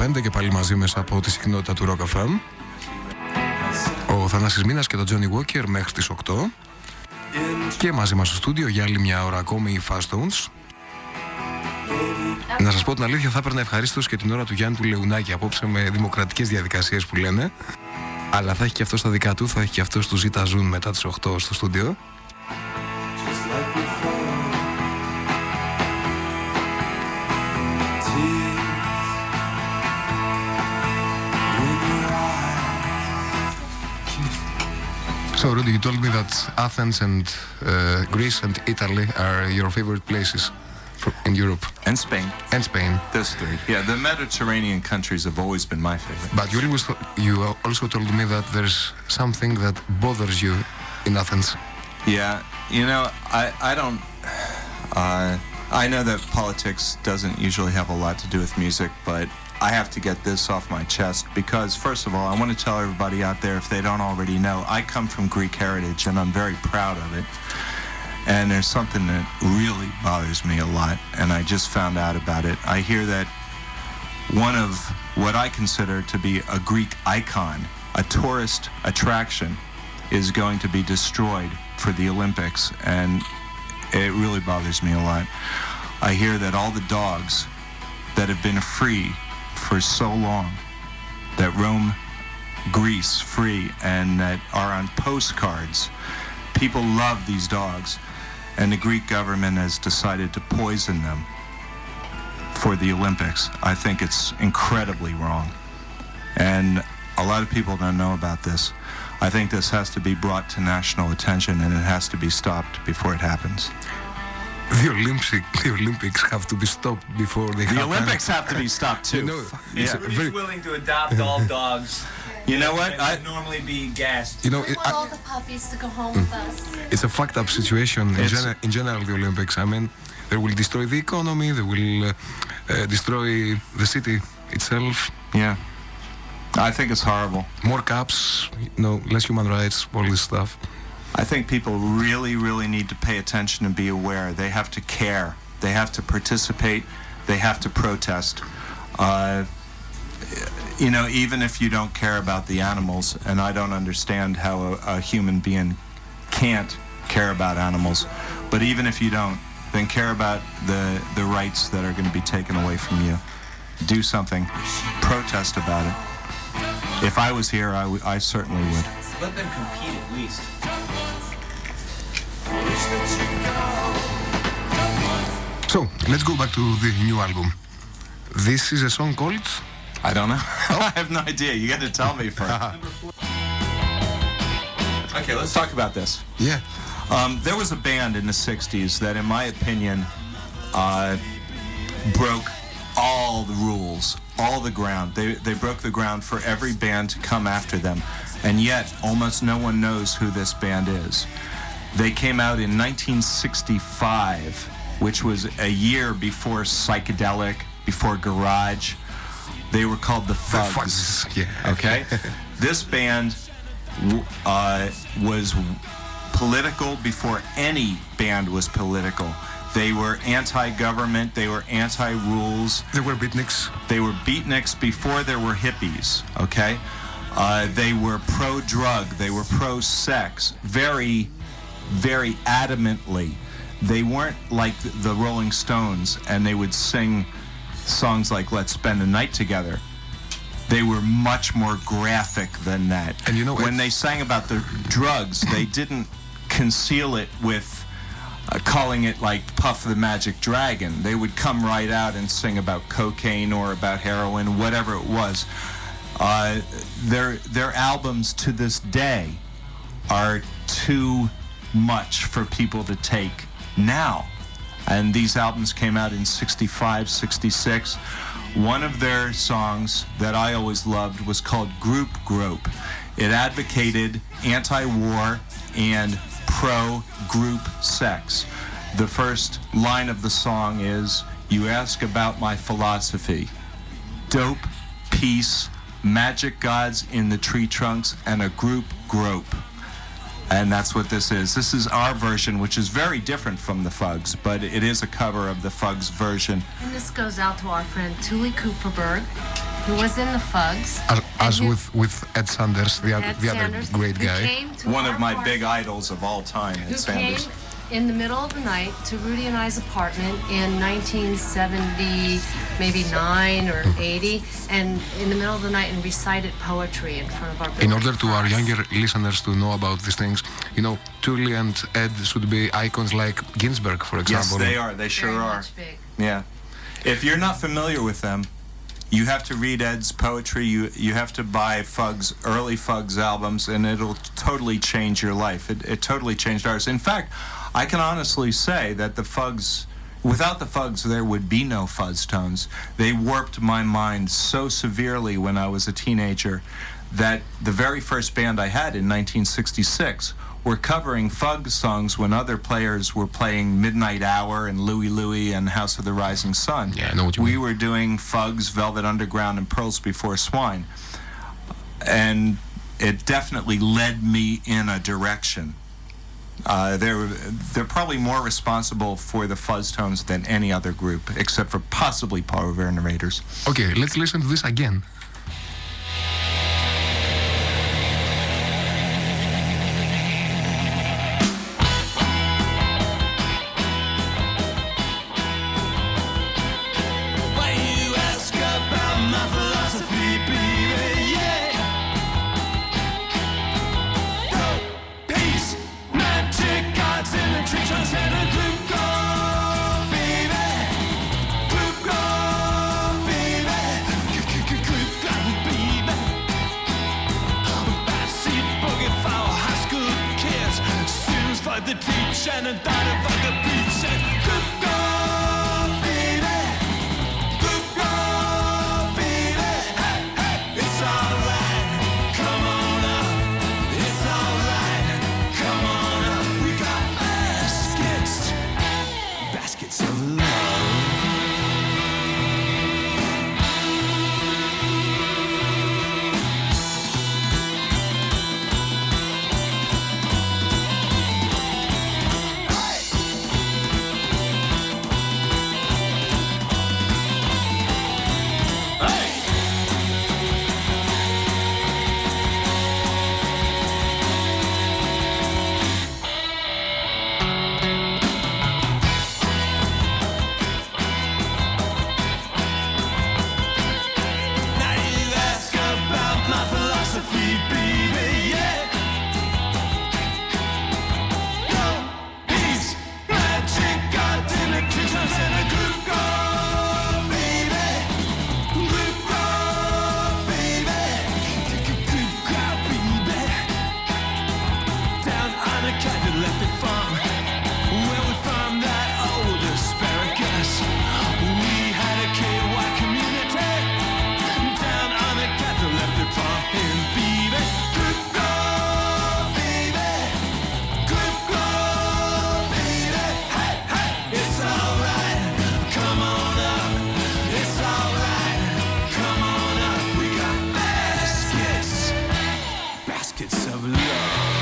5 και πάλι μαζί μέσα από τη συχνότητα του Rock FM. Ο Θανάσης Μήνας και το Johnny Walker μέχρι τις 8. Και μαζί μας στο στούντιο για άλλη μια ώρα ακόμη οι Fuzztones. Να σας πω την αλήθεια, θα έπαιρνα ευχαρίστως και την ώρα του Γιάννη του Λεουνάκη απόψε με δημοκρατικές διαδικασίες που λένε. Αλλά θα έχει και αυτό στα δικά του, θα έχει και αυτό του Zeta Zoom μετά τις 8 στο στούντιο. So, Rudi, you told me that Athens and Greece and Italy are your favorite places in Europe. And Spain. And Spain. Those three. Yeah, the Mediterranean countries have always been my favorite. But you also told me that there's something that bothers you in Athens. Yeah, you know, I don't... I know that politics doesn't usually have a lot to do with music, but I have to get this off my chest because, first of all, I want to tell everybody out there, if they don't already know, I come from Greek heritage and I'm very proud of it. And there's something that really bothers me a lot, and I just found out about it. I hear that one of what I consider to be a Greek icon, a tourist attraction, is going to be destroyed for the Olympics, and it really bothers me a lot. I hear that all the dogs that have been free for so long, that roam Greece free and that are on postcards, people love these dogs, and the Greek government has decided to poison them for the Olympics. I think it's incredibly wrong, and a lot of people don't know about this. I think this has to be brought to national attention, and it has to be stopped before it happens. The Olympics have to be stopped before they happen. The Olympics have to be stopped too. You know, Rudy's willing to adopt all dogs. You know what? I would normally be gassed. You know, I want all the puppies to go home with us. It's a fucked up situation in general, the Olympics. I mean, they will destroy the economy, they will destroy the city itself. Yeah. I think it's horrible. More caps, less human rights, all this stuff. I think people really, really need to pay attention and be aware. They have to care. They have to participate. They have to protest. Even if you don't care about the animals, and I don't understand how a human being can't care about animals, but even if you don't, then care about the rights that are going to be taken away from you. Do something. Protest about it. If I was here, I certainly would. Let them compete at least. So, let's go back to the new album. This is a song called... I don't know. I have no idea. You got to tell me first. Okay, let's talk about this. Yeah. There was a band in the 60s that, in my opinion, broke all the rules, all the ground. They broke the ground for every band to come after them. And yet, almost no one knows who this band is. They came out in 1965, which was a year before psychedelic, before garage. They were called the Fugs. Yeah. Okay? This band was political before any band was political. They were anti-government, they were anti-rules. They were beatniks. They were beatniks before there were hippies, okay? They were pro-drug, they were pro-sex, very, very adamantly. They weren't like the Rolling Stones, and they would sing songs like Let's Spend the Night Together. They were much more graphic than that. And when they sang about the drugs, they didn't conceal it with calling it like Puff the Magic Dragon. They would come right out and sing about cocaine or about heroin, whatever it was. Their albums to this day are too much for people to take now. And these albums came out in 65, 66. One of their songs that I always loved was called Group Grope. It advocated anti-war and pro-group sex. The first line of the song is, "You ask about my philosophy. Dope, peace, magic gods in the tree trunks, and a group grope." And that's what this is. This is our version, which is very different from the Fugs, but it is a cover of the Fugs version. And this goes out to our friend Tuli Cooperberg. who was in the Fugs. As with Ed Sanders, the Ed other Sanders, great who guy. came to One of our my party, big idols of all time, Ed who Sanders. came in the middle of the night to Rudi and I's apartment in 1970, maybe 9 or 80, and in the middle of the night and recited poetry in front of our In order to our class. younger listeners to know about these things, you know, Tully and Ed should be icons like Ginsberg, for Yes, example. they are. They sure Very are. much big. Yeah. If you're not familiar with them, you have to read Ed's poetry. You have to buy early Fugs albums, and it'll totally change your life. It totally changed ours. In fact, I can honestly say that the Fugs, without the Fugs, there would be no Fuzztones. They warped my mind so severely when I was a teenager that the very first band I had in 1966 were covering Fugs songs when other players were playing Midnight Hour and Louie Louie and House of the Rising Sun. Yeah, I know what you We mean. were doing Fugs, Velvet Underground, and Pearls Before Swine. And it definitely led me in a direction. They're probably more responsible for the Fuzztones than any other group, except for possibly Power Venerators. Okay, let's listen to this again. The teach and a daughter of the beach and good God, baby, good God, baby, hey, hey, it's alright, come on up, it's alright, come on up, we got baskets of love. baskets of love.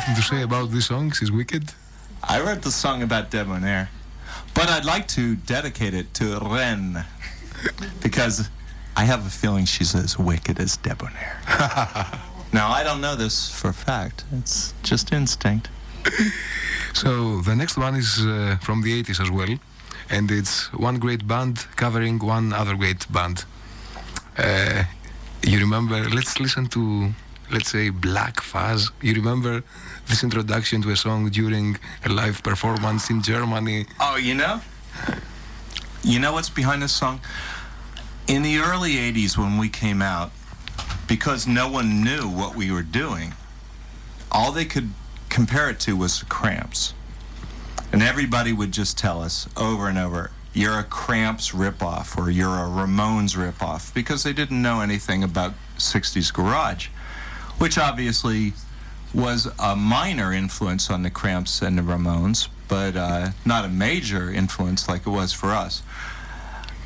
anything to say about this song? She's wicked. I wrote the song about Debonair, but I'd like to dedicate it to Ren, because I have a feeling she's as wicked as Debonair. Now, I don't know this for a fact. It's just instinct. So the next one is from the 80s as well, and it's one great band covering one other great band. You remember, let's listen to, let's say, Black Fuzz. You remember this introduction to a song during a live performance in Germany? Oh, you know? You know what's behind this song? In the early 80s when we came out, because no one knew what we were doing, all they could compare it to was the Cramps. And everybody would just tell us over and over, you're a Cramps ripoff or you're a Ramones ripoff, because they didn't know anything about 60s garage, which obviously was a minor influence on the Cramps and the Ramones, but not a major influence like it was for us.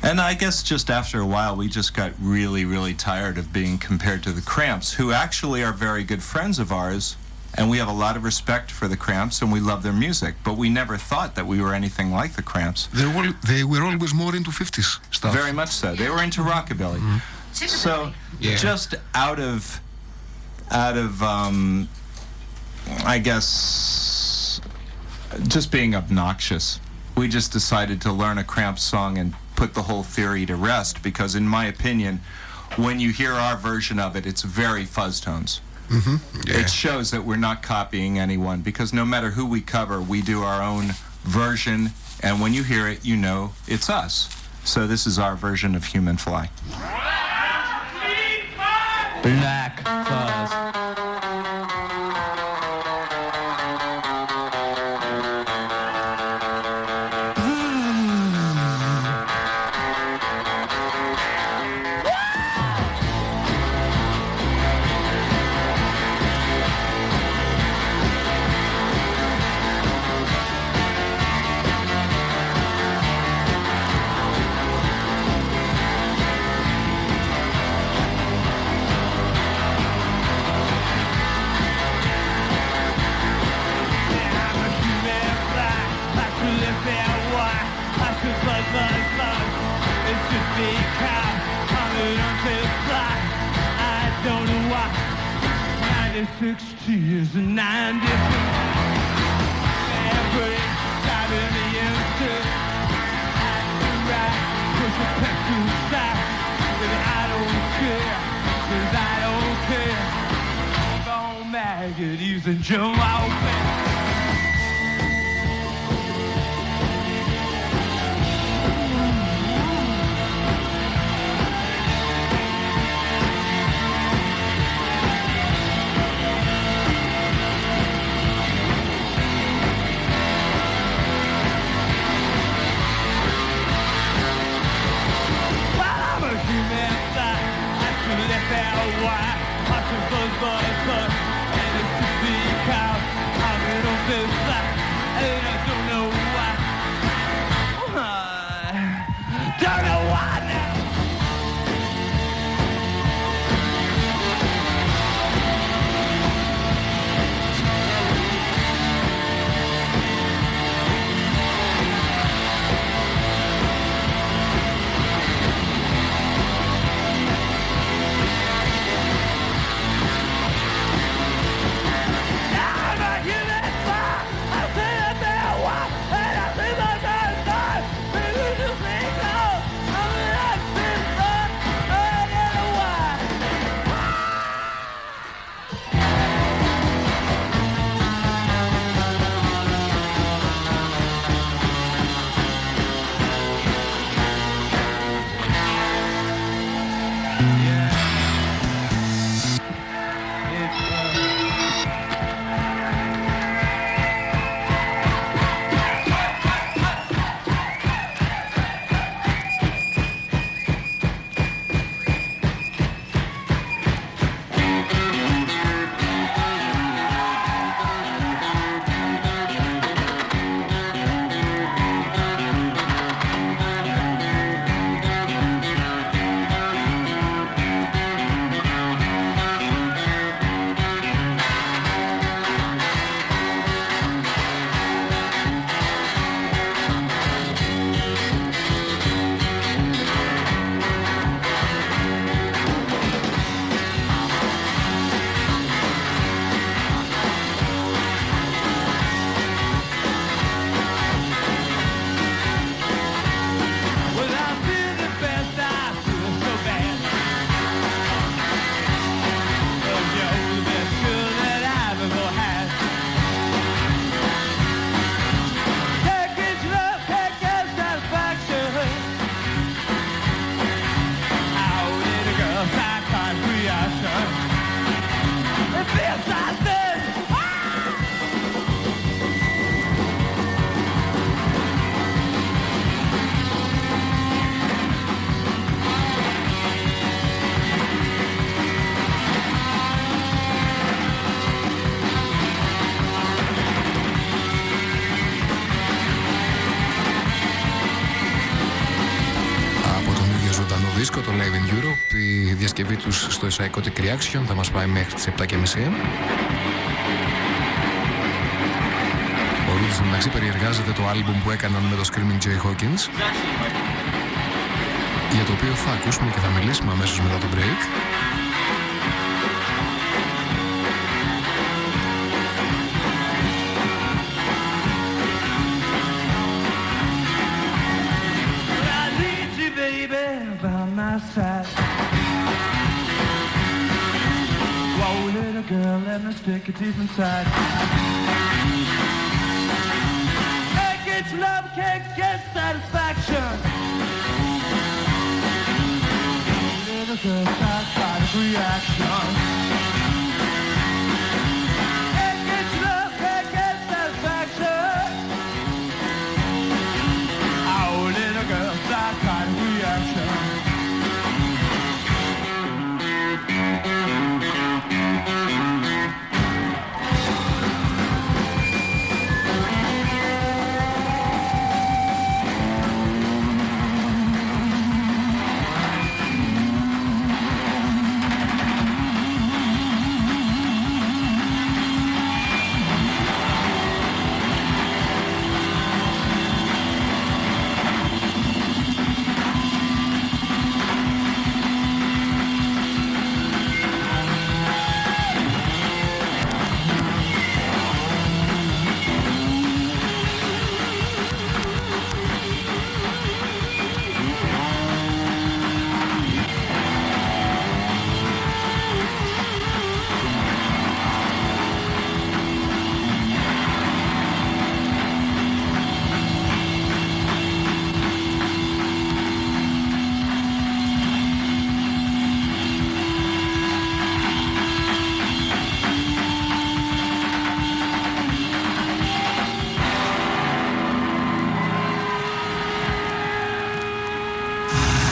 And I guess just after a while, we just got really, really tired of being compared to the Cramps, who actually are very good friends of ours, and we have a lot of respect for the Cramps, and we love their music, but we never thought that we were anything like the Cramps. They were always more into 50s stuff. Very much so. They were into rockabilly. So, just out of I guess, just being obnoxious, we just decided to learn a Cramps song and put the whole theory to rest, because in my opinion, when you hear our version of it, it's very Fuzztones. Mm-hmm. Yeah. It shows that we're not copying anyone, because no matter who we cover, we do our own version, and when you hear it, you know it's us. So this is our version of Human Fly. Black Fuzz. Years and 90 every time in the instant right push a pencil side and I don't care, cause I don't care. Bone maggots and jump out back. δίσκο, το Live in Europe. Η διασκευή τους στο Psychotic Reaction θα μας πάει μέχρι τις 7:30. Ο Rudi στην μεταξύ περιεργάζεται το άλμπουμ που έκαναν με το Screaming Jay Hawkins, για το οποίο θα ακούσουμε και θα μιλήσουμε αμέσως μετά το break. Whoa, little girl, let me stick your teeth inside. Can't get love, can't get satisfaction. Little girl, start by the reaction.